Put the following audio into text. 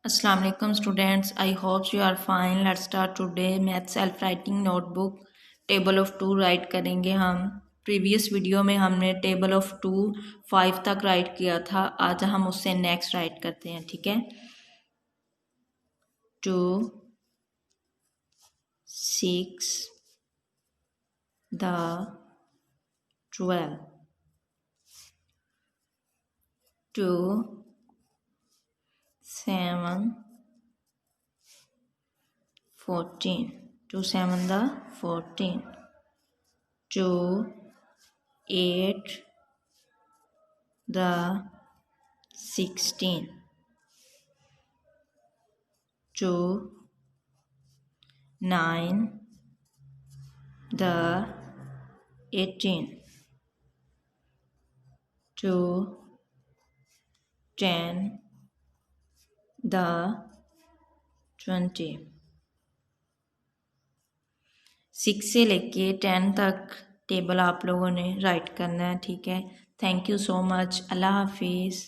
अस्सलाम वालेकुम students, I hope you are fine. Let's start today math self writing notebook. Table of two राइट करेंगे हम। Previous video में हमने टेबल ऑफ टू 5 तक राइट किया था। आज हम उससे नेक्स्ट राइट करते हैं, ठीक है। 2 6 the 12 2 7 14 2 7 the 14 2 8 the 16 2 9 the 18 2 10 the 20 6 से लेके 10 तक टेबल आप लोगों ने राइट करना है, ठीक है। Thank you so much. अल्लाह हाफिज़।